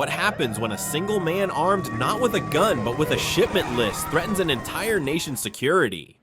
What happens when a single man armed not with a gun but with a shipment list threatens an entire nation's security?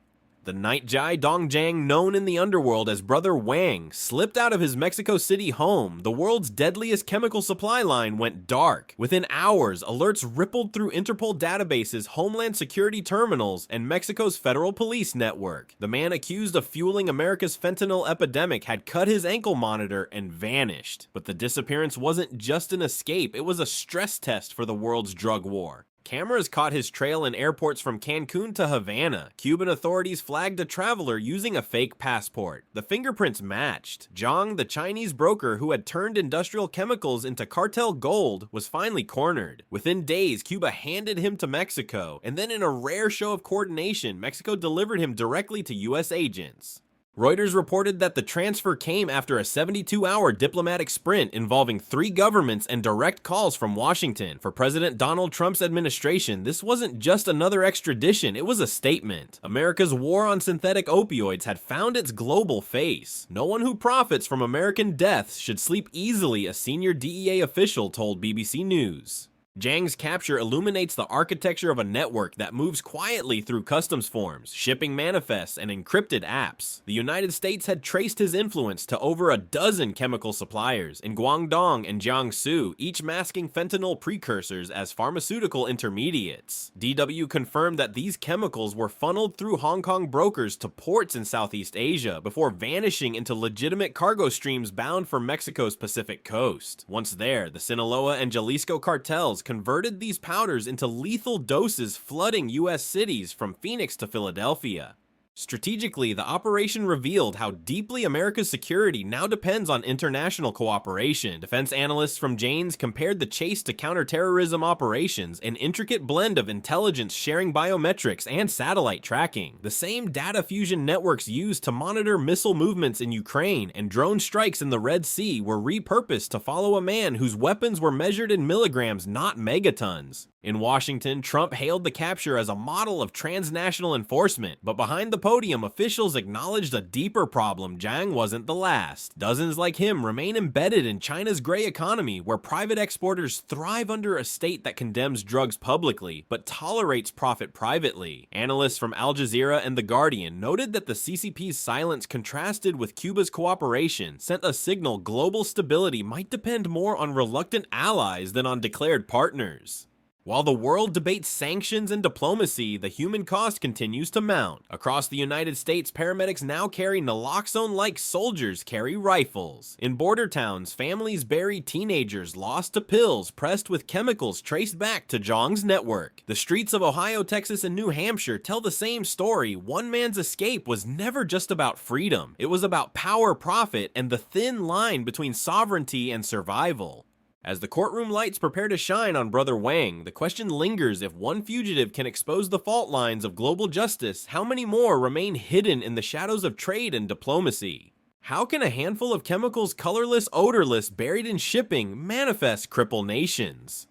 The night Jai Dongjiang, known in the underworld as Brother Wang, slipped out of his Mexico City home, the world's deadliest chemical supply line went dark. Within hours, alerts rippled through Interpol databases, Homeland Security terminals, and Mexico's federal police network. The man accused of fueling America's fentanyl epidemic had cut his ankle monitor and vanished. But the disappearance wasn't just an escape, it was a stress test for the world's drug war. Cameras caught his trail in airports from Cancun to Havana. Cuban authorities flagged a traveler using a fake passport. The fingerprints matched. Zhang, the Chinese broker who had turned industrial chemicals into cartel gold, was finally cornered. Within days, Cuba handed him to Mexico, and then in a rare show of coordination, Mexico delivered him directly to US agents. Reuters reported that the transfer came after a 72-hour diplomatic sprint involving 3 governments and direct calls from Washington. For President Donald Trump's administration, this wasn't just another extradition, it was a statement. America's war on synthetic opioids had found its global face. No one who profits from American deaths should sleep easily, a senior DEA official told BBC News. Zhang's capture illuminates the architecture of a network that moves quietly through customs forms, shipping manifests, and encrypted apps. The United States had traced his influence to over a dozen chemical suppliers in Guangdong and Jiangsu, each masking fentanyl precursors as pharmaceutical intermediates. DW confirmed that these chemicals were funneled through Hong Kong brokers to ports in Southeast Asia before vanishing into legitimate cargo streams bound for Mexico's Pacific coast. Once there, the Sinaloa and Jalisco cartels converted these powders into lethal doses, flooding US cities from Phoenix to Philadelphia. Strategically, the operation revealed how deeply America's security now depends on international cooperation. Defense analysts from Janes compared the chase to counterterrorism operations, an intricate blend of intelligence sharing biometrics and satellite tracking. The same data fusion networks used to monitor missile movements in Ukraine and drone strikes in the Red Sea were repurposed to follow a man whose weapons were measured in milligrams, not megatons. In Washington, Trump hailed the capture as a model of transnational enforcement, but behind the podium, officials acknowledged a deeper problem. Zhang wasn't the last. Dozens like him remain embedded in China's gray economy, where private exporters thrive under a state that condemns drugs publicly, but tolerates profit privately. Analysts from Al Jazeera and The Guardian noted that the CCP's silence contrasted with Cuba's cooperation, sent a signal global stability might depend more on reluctant allies than on declared partners. While the world debates sanctions and diplomacy, the human cost continues to mount. Across the United States, paramedics now carry naloxone like soldiers carry rifles. In border towns, families bury teenagers lost to pills pressed with chemicals traced back to Zhang's network. The streets of Ohio, Texas, and New Hampshire tell the same story. One man's escape was never just about freedom. It was about power, profit, and the thin line between sovereignty and survival. As the courtroom lights prepare to shine on Brother Wang, the question lingers: if one fugitive can expose the fault lines of global justice, how many more remain hidden in the shadows of trade and diplomacy? How can a handful of chemicals, colorless, odorless, buried in shipping, manifest cripple nations?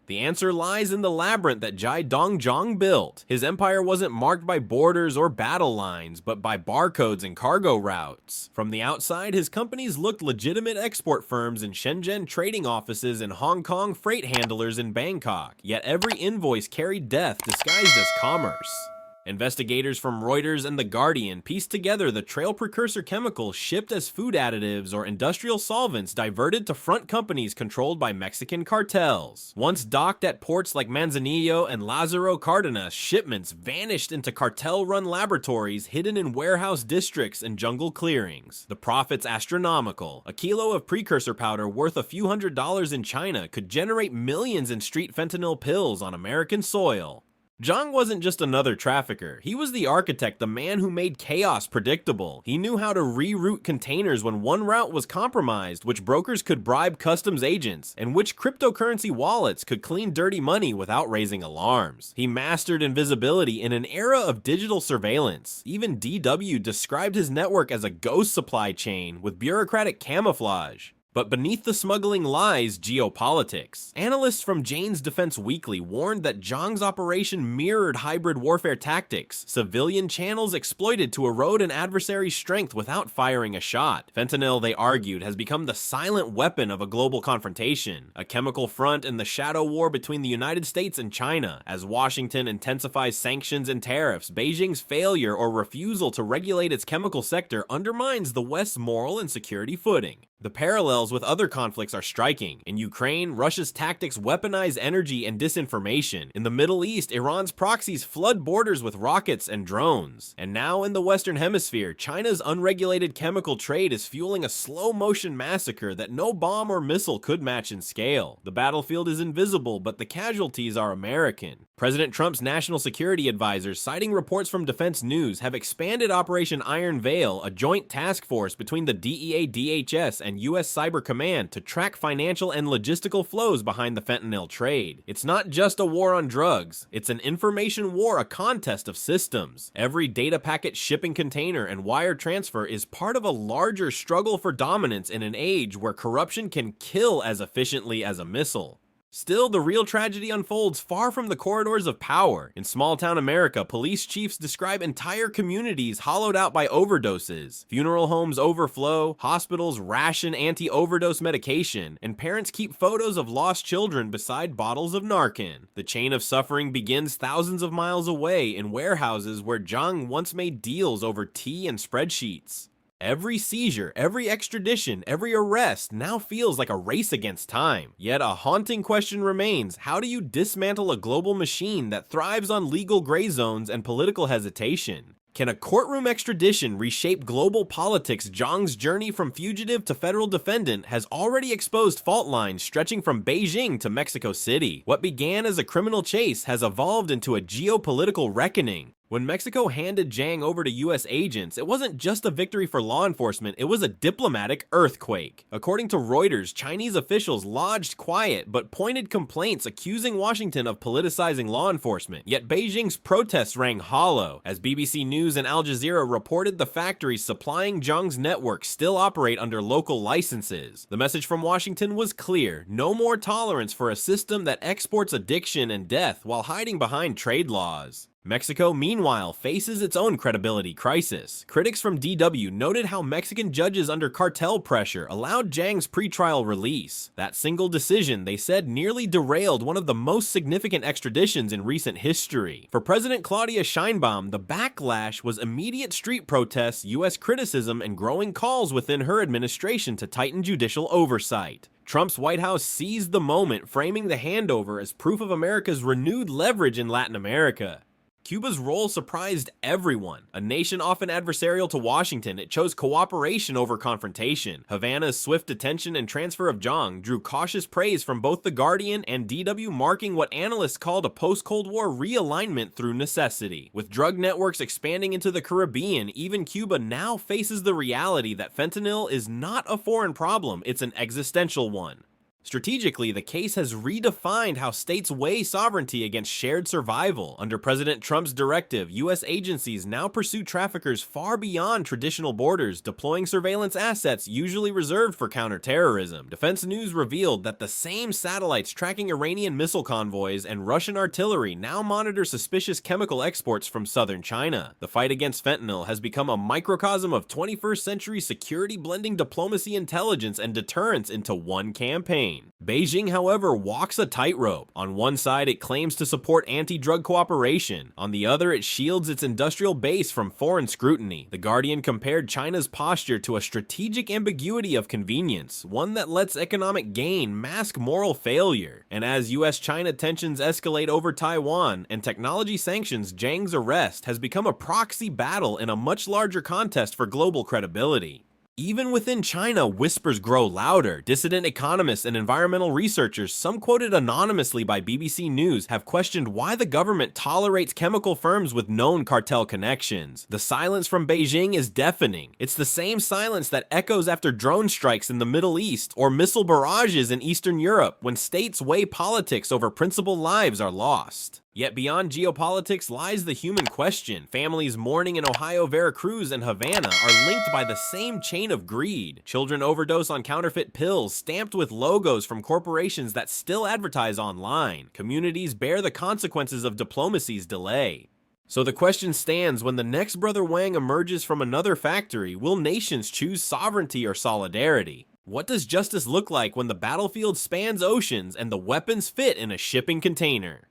The answer lies in the labyrinth that Jai Dongjiang built. His empire wasn't marked by borders or battle lines, but by barcodes and cargo routes. From the outside, his companies looked legitimate export firms in Shenzhen, trading offices in Hong Kong, freight handlers in Bangkok. Yet every invoice carried death disguised as commerce. Investigators from Reuters and The Guardian pieced together the trail precursor chemicals shipped as food additives or industrial solvents diverted to front companies controlled by Mexican cartels. Once docked at ports like Manzanillo and Lázaro Cárdenas, shipments vanished into cartel-run laboratories hidden in warehouse districts and jungle clearings. The profits astronomical. A kilo of precursor powder worth a few $100s in China could generate millions in street fentanyl pills on American soil. Zhang wasn't just another trafficker. He was the architect, the man who made chaos predictable. He knew how to reroute containers when one route was compromised, which brokers could bribe customs agents, and which cryptocurrency wallets could clean dirty money without raising alarms. He mastered invisibility in an era of digital surveillance. Even DW described his network as a ghost supply chain with bureaucratic camouflage. But beneath the smuggling lies geopolitics. Analysts from Jane's Defense Weekly warned that Zhang's operation mirrored hybrid warfare tactics, civilian channels exploited to erode an adversary's strength without firing a shot. Fentanyl, they argued, has become the silent weapon of a global confrontation, a chemical front in the shadow war between the United States and China. As Washington intensifies sanctions and tariffs, Beijing's failure or refusal to regulate its chemical sector undermines the West's moral and security footing. The parallels with other conflicts are striking. In Ukraine, Russia's tactics weaponize energy and disinformation. In the Middle East, Iran's proxies flood borders with rockets and drones. And now in the Western Hemisphere, China's unregulated chemical trade is fueling a slow-motion massacre that no bomb or missile could match in scale. The battlefield is invisible, but the casualties are American. President Trump's national security advisors, citing reports from Defense News, have expanded Operation Iron Veil, a joint task force between the DEA, DHS, and U.S. Cyber Command to track financial and logistical flows behind the fentanyl trade. It's not just a war on drugs, it's an information war, a contest of systems. Every data packet, shipping container, and wire transfer is part of a larger struggle for dominance in an age where corruption can kill as efficiently as a missile. Still, the real tragedy unfolds far from the corridors of power. In small-town America, police chiefs describe entire communities hollowed out by overdoses. Funeral homes overflow, hospitals ration anti-overdose medication, and parents keep photos of lost children beside bottles of Narcan. The chain of suffering begins thousands of miles away in warehouses where Zhang once made deals over tea and spreadsheets. Every seizure, every extradition, every arrest now feels like a race against time. Yet a haunting question remains: how do you dismantle a global machine that thrives on legal gray zones and political hesitation? Can a courtroom extradition reshape global politics? Zhang's journey from fugitive to federal defendant has already exposed fault lines stretching from Beijing to Mexico City. What began as a criminal chase has evolved into a geopolitical reckoning. When Mexico handed Zhang over to US agents, it wasn't just a victory for law enforcement, it was a diplomatic earthquake. According to Reuters, Chinese officials lodged quiet but pointed complaints accusing Washington of politicizing law enforcement. Yet Beijing's protests rang hollow. As BBC News and Al Jazeera reported, the factories supplying Zhang's network still operate under local licenses. The message from Washington was clear: no more tolerance for a system that exports addiction and death while hiding behind trade laws. Mexico, meanwhile, faces its own credibility crisis. Critics from DW noted how Mexican judges under cartel pressure allowed Zhang's pretrial release. That single decision, they said, nearly derailed one of the most significant extraditions in recent history. For President Claudia Sheinbaum, the backlash was immediate street protests, US criticism, and growing calls within her administration to tighten judicial oversight. Trump's White House seized the moment, framing the handover as proof of America's renewed leverage in Latin America. Cuba's role surprised everyone. A nation often adversarial to Washington, it chose cooperation over confrontation. Havana's swift detention and transfer of Zhang drew cautious praise from both The Guardian and DW, marking what analysts called a post-Cold War realignment through necessity. With drug networks expanding into the Caribbean, even Cuba now faces the reality that fentanyl is not a foreign problem, it's an existential one. Strategically, the case has redefined how states weigh sovereignty against shared survival. Under President Trump's directive, U.S. agencies now pursue traffickers far beyond traditional borders, deploying surveillance assets usually reserved for counterterrorism. Defense News revealed that the same satellites tracking Iranian missile convoys and Russian artillery now monitor suspicious chemical exports from southern China. The fight against fentanyl has become a microcosm of 21st century security, blending diplomacy, intelligence, and deterrence into one campaign. Beijing, however, walks a tightrope. On one side, it claims to support anti-drug cooperation. On the other, it shields its industrial base from foreign scrutiny. The Guardian compared China's posture to a strategic ambiguity of convenience, one that lets economic gain mask moral failure. And as US-China tensions escalate over Taiwan and technology sanctions, Zhang's arrest has become a proxy battle in a much larger contest for global credibility. Even within China, whispers grow louder. Dissident economists and environmental researchers, some quoted anonymously by BBC News, have questioned why the government tolerates chemical firms with known cartel connections. The silence from Beijing is deafening. It's the same silence that echoes after drone strikes in the Middle East or missile barrages in Eastern Europe, when states weigh politics over principled lives are lost. Yet beyond geopolitics lies the human question. Families mourning in Ohio, Veracruz, and Havana are linked by the same chain of greed. Children overdose on counterfeit pills stamped with logos from corporations that still advertise online. Communities bear the consequences of diplomacy's delay. So the question stands, when the next Brother Wang emerges from another factory, will nations choose sovereignty or solidarity? What does justice look like when the battlefield spans oceans and the weapons fit in a shipping container?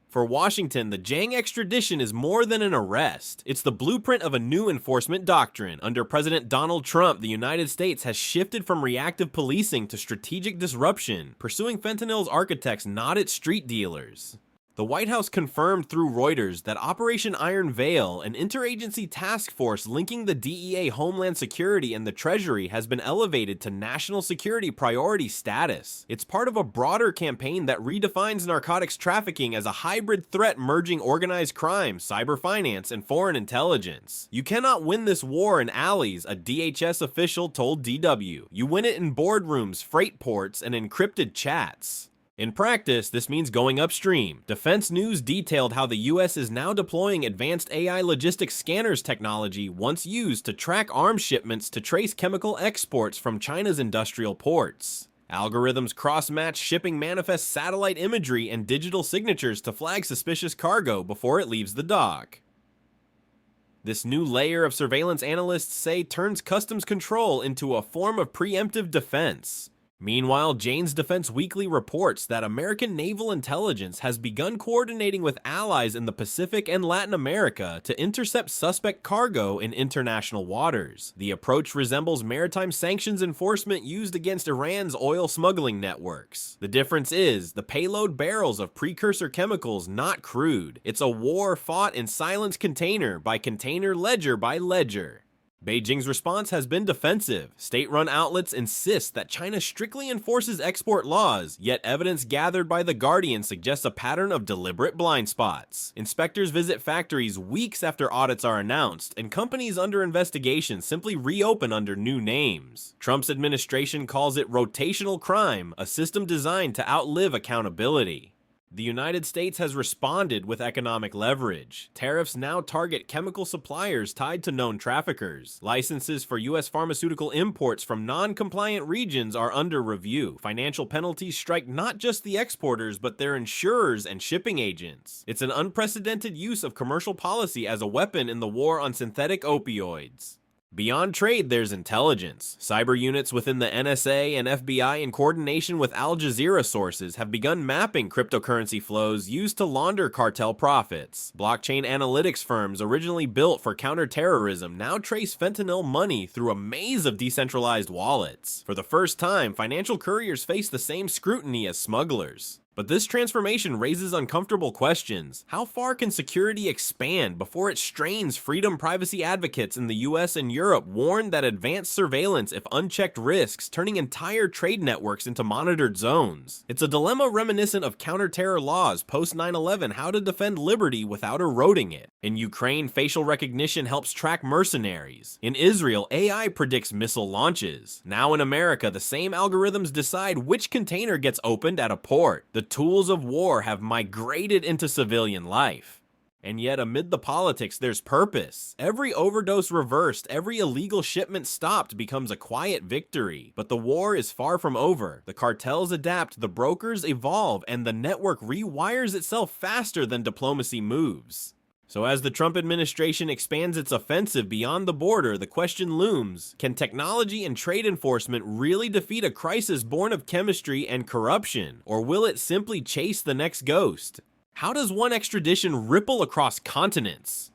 For Washington, the Wang extradition is more than an arrest. It's the blueprint of a new enforcement doctrine. Under President Donald Trump, the United States has shifted from reactive policing to strategic disruption, pursuing fentanyl's architects, not its street dealers. The White House confirmed through Reuters that Operation Iron Veil, an interagency task force linking the DEA, Homeland Security, and the Treasury, has been elevated to national security priority status. It's part of a broader campaign that redefines narcotics trafficking as a hybrid threat merging organized crime, cyber finance, and foreign intelligence. You cannot win this war in alleys, a DHS official told DW. You win it in boardrooms, freight ports, and encrypted chats. In practice, this means going upstream. Defense News detailed how the US is now deploying advanced AI logistics scanners technology once used to track arms shipments to trace chemical exports from China's industrial ports. Algorithms cross-match shipping manifest satellite imagery and digital signatures to flag suspicious cargo before it leaves the dock. This new layer of surveillance, analysts say, turns customs control into a form of preemptive defense. Meanwhile, Jane's Defense Weekly reports that American naval intelligence has begun coordinating with allies in the Pacific and Latin America to intercept suspect cargo in international waters. The approach resembles maritime sanctions enforcement used against Iran's oil smuggling networks. The difference is, the payload barrels of precursor chemicals, not crude. It's a war fought in silence, container by container, ledger by ledger. Beijing's response has been defensive. State-run outlets insist that China strictly enforces export laws, yet evidence gathered by The Guardian suggests a pattern of deliberate blind spots. Inspectors visit factories weeks after audits are announced, and companies under investigation simply reopen under new names. Trump's administration calls it rotational crime, a system designed to outlive accountability. The United States has responded with economic leverage. Tariffs now target chemical suppliers tied to known traffickers. Licenses for U.S. pharmaceutical imports from non-compliant regions are under review. Financial penalties strike not just the exporters, but their insurers and shipping agents. It's an unprecedented use of commercial policy as a weapon in the war on synthetic opioids. Beyond trade, there's intelligence. Cyber units within the NSA and FBI, in coordination with Al Jazeera sources, have begun mapping cryptocurrency flows used to launder cartel profits. Blockchain analytics firms originally built for counterterrorism now trace fentanyl money through a maze of decentralized wallets. For the first time, financial couriers face the same scrutiny as smugglers. But this transformation raises uncomfortable questions. How far can security expand before it strains freedom? Privacy advocates in the US and Europe warn that advanced surveillance, if unchecked, risks turning entire trade networks into monitored zones. It's a dilemma reminiscent of counter-terror laws post 9/11, how to defend liberty without eroding it. In Ukraine, facial recognition helps track mercenaries. In Israel, AI predicts missile launches. Now in America, the same algorithms decide which container gets opened at a port. The tools of war have migrated into civilian life. And yet, amid the politics, there's purpose. Every overdose reversed, every illegal shipment stopped becomes a quiet victory. But the war is far from over. The cartels adapt, the brokers evolve, and the network rewires itself faster than diplomacy moves. So as the Trump administration expands its offensive beyond the border, the question looms: can technology and trade enforcement really defeat a crisis born of chemistry and corruption? Or will it simply chase the next ghost? How does one extradition ripple across continents?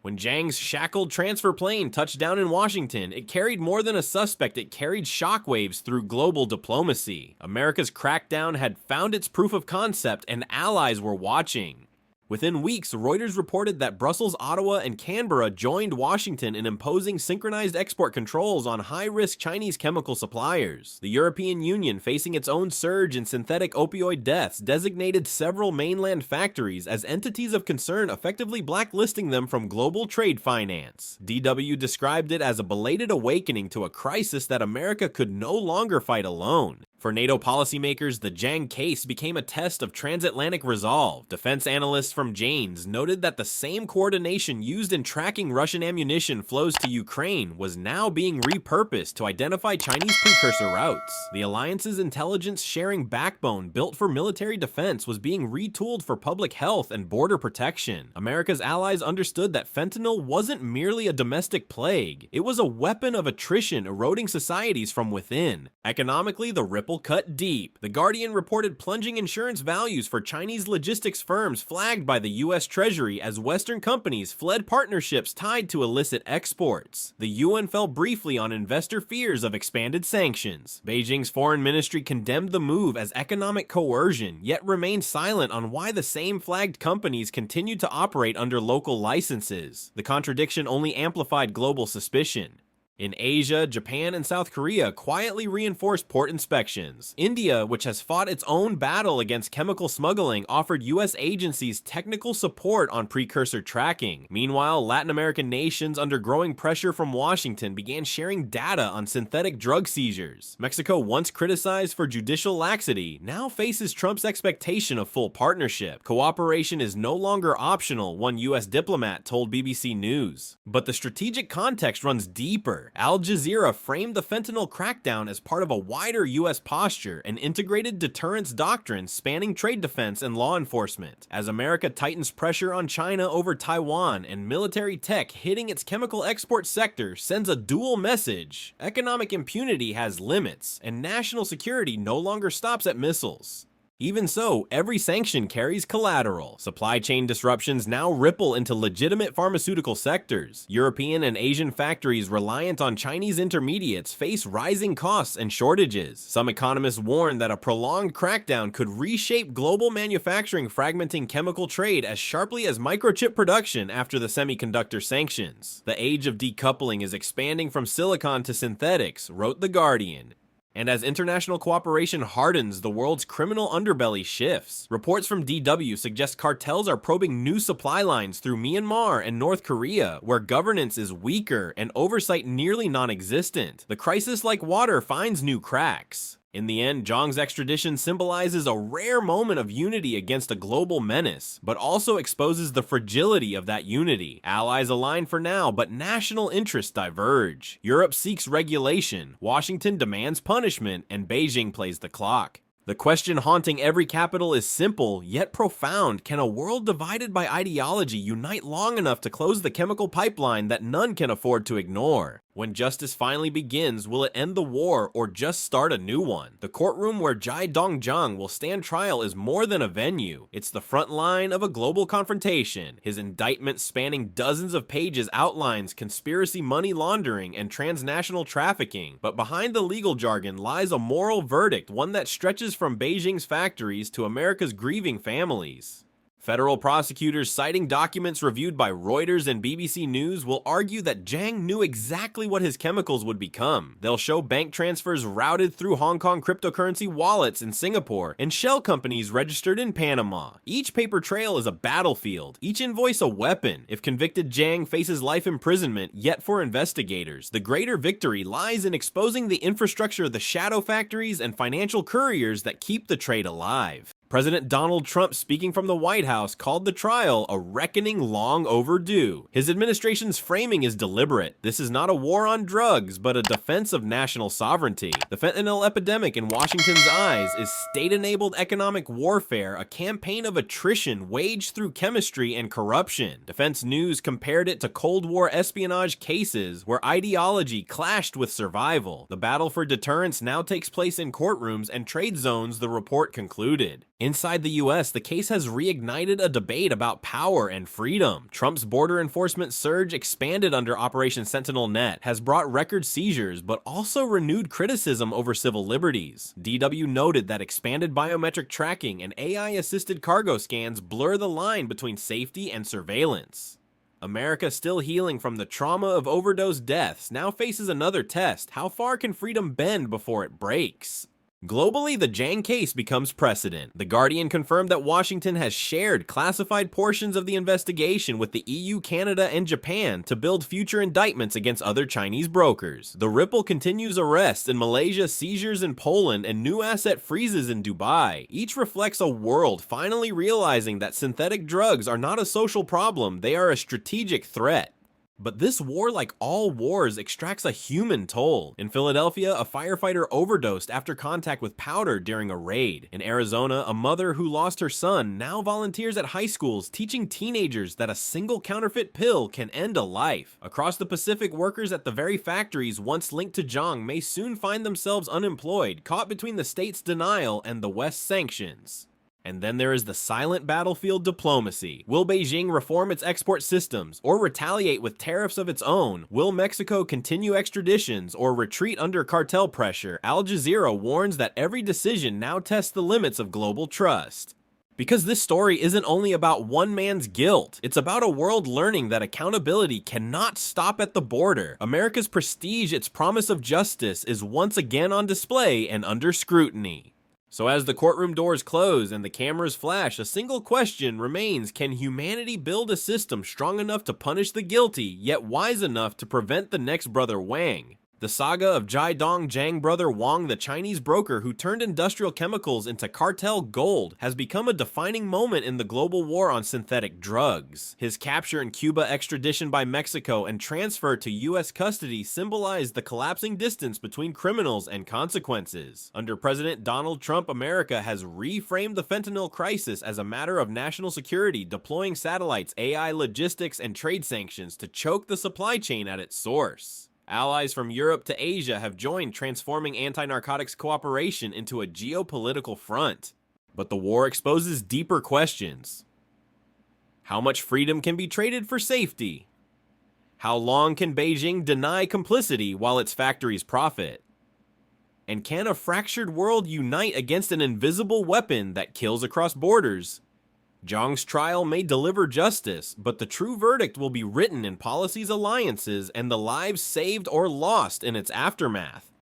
When Wang's shackled transfer plane touched down in Washington, it carried more than a suspect, it carried shockwaves through global diplomacy. America's crackdown had found its proof of concept, and allies were watching. Within weeks, Reuters reported that Brussels, Ottawa, and Canberra joined Washington in imposing synchronized export controls on high-risk Chinese chemical suppliers. The European Union, facing its own surge in synthetic opioid deaths, designated several mainland factories as entities of concern, effectively blacklisting them from global trade finance. DW described it as a belated awakening to a crisis that America could no longer fight alone. For NATO policymakers, the Zhang case became a test of transatlantic resolve. Defense analysts from Janes noted that the same coordination used in tracking Russian ammunition flows to Ukraine was now being repurposed to identify Chinese precursor routes. The alliance's intelligence sharing backbone built for military defense was being retooled for public health and border protection. America's allies understood that fentanyl wasn't merely a domestic plague, it was a weapon of attrition eroding societies from within. Economically, the ripple cut deep. The Guardian reported plunging insurance values for Chinese logistics firms flagged by the US Treasury as Western companies fled partnerships tied to illicit exports. The UN fell briefly on investor fears of expanded sanctions. Beijing's foreign ministry condemned the move as economic coercion, yet remained silent on why the same flagged companies continued to operate under local licenses. The contradiction only amplified global suspicion. In Asia, Japan and South Korea quietly reinforced port inspections. India, which has fought its own battle against chemical smuggling, offered US agencies technical support on precursor tracking. Meanwhile, Latin American nations, under growing pressure from Washington, began sharing data on synthetic drug seizures. Mexico, once criticized for judicial laxity, now faces Trump's expectation of full partnership. Cooperation is no longer optional, one US diplomat told BBC News. But the strategic context runs deeper. Al Jazeera framed the fentanyl crackdown as part of a wider US posture, an integrated deterrence doctrine spanning trade defense and law enforcement. As America tightens pressure on China over Taiwan and military tech hitting its chemical export sector sends a dual message. Economic impunity has limits, and national security no longer stops at missiles. Even so, every sanction carries collateral. Supply chain disruptions now ripple into legitimate pharmaceutical sectors. European and Asian factories reliant on Chinese intermediates face rising costs and shortages. Some economists warn that a prolonged crackdown could reshape global manufacturing, fragmenting chemical trade as sharply as microchip production after the semiconductor sanctions. The age of decoupling is expanding from silicon to synthetics, wrote The Guardian. And as international cooperation hardens, the world's criminal underbelly shifts. Reports from DW suggest cartels are probing new supply lines through Myanmar and North Korea, where governance is weaker and oversight nearly non-existent. The crisis, like water, finds new cracks. In the end, Zhang's extradition symbolizes a rare moment of unity against a global menace, but also exposes the fragility of that unity. Allies align for now, but national interests diverge. Europe seeks regulation, Washington demands punishment, and Beijing plays the clock. The question haunting every capital is simple, yet profound. Can a world divided by ideology unite long enough to close the chemical pipeline that none can afford to ignore? When justice finally begins, will it end the war or just start a new one? The courtroom where Jai Dongjiang will stand trial is more than a venue. It's the front line of a global confrontation. His indictment, spanning dozens of pages, outlines conspiracy, money laundering, and transnational trafficking. But behind the legal jargon lies a moral verdict, one that stretches from Beijing's factories to America's grieving families. Federal prosecutors, citing documents reviewed by Reuters and BBC News, will argue that Zhang knew exactly what his chemicals would become. They'll show bank transfers routed through Hong Kong cryptocurrency wallets in Singapore and shell companies registered in Panama. Each paper trail is a battlefield, each invoice a weapon. If convicted, Zhang faces life imprisonment, yet for investigators, the greater victory lies in exposing the infrastructure of the shadow factories and financial couriers that keep the trade alive. President Donald Trump, speaking from the White House, called the trial a reckoning long overdue. His administration's framing is deliberate. This is not a war on drugs, but a defense of national sovereignty. The fentanyl epidemic in Washington's eyes is state-enabled economic warfare, a campaign of attrition waged through chemistry and corruption. Defense News compared it to Cold War espionage cases where ideology clashed with survival. The battle for deterrence now takes place in courtrooms and trade zones, the report concluded. Inside the US, the case has reignited a debate about power and freedom. Trump's border enforcement surge, expanded under Operation Sentinel Net, has brought record seizures, but also renewed criticism over civil liberties. DW noted that expanded biometric tracking and AI-assisted cargo scans blur the line between safety and surveillance. America, still healing from the trauma of overdose deaths, now faces another test. How far can freedom bend before it breaks? Globally, the Zhang case becomes precedent. The Guardian confirmed that Washington has shared classified portions of the investigation with the EU, Canada, and Japan to build future indictments against other Chinese brokers. The ripple continues arrests in Malaysia, seizures in Poland, and new asset freezes in Dubai. Each reflects a world finally realizing that synthetic drugs are not a social problem, they are a strategic threat. But this war, like all wars, extracts a human toll. In Philadelphia, a firefighter overdosed after contact with powder during a raid. In Arizona, a mother who lost her son now volunteers at high schools teaching teenagers that a single counterfeit pill can end a life. Across the Pacific, workers at the very factories once linked to Zhang may soon find themselves unemployed, caught between the state's denial and the West's sanctions. And then there is the silent battlefield diplomacy. Will Beijing reform its export systems, or retaliate with tariffs of its own? Will Mexico continue extraditions, or retreat under cartel pressure? Al Jazeera warns that every decision now tests the limits of global trust. Because this story isn't only about one man's guilt, it's about a world learning that accountability cannot stop at the border. America's prestige, its promise of justice, is once again on display and under scrutiny. So as the courtroom doors close and the cameras flash, a single question remains: can humanity build a system strong enough to punish the guilty, yet wise enough to prevent the next Brother Wang? The saga of Jiadong Zhang Brother Wang, the Chinese broker who turned industrial chemicals into cartel gold, has become a defining moment in the global war on synthetic drugs. His capture in Cuba, extradition by Mexico, and transfer to US custody symbolize the collapsing distance between criminals and consequences. Under President Donald Trump, America has reframed the fentanyl crisis as a matter of national security, deploying satellites, AI logistics, and trade sanctions to choke the supply chain at its source. Allies from Europe to Asia have joined, transforming anti-narcotics cooperation into a geopolitical front. But the war exposes deeper questions. How much freedom can be traded for safety? How long can Beijing deny complicity while its factories profit? And can a fractured world unite against an invisible weapon that kills across borders? Zhang's trial may deliver justice, but the true verdict will be written in policies, alliances, and the lives saved or lost in its aftermath.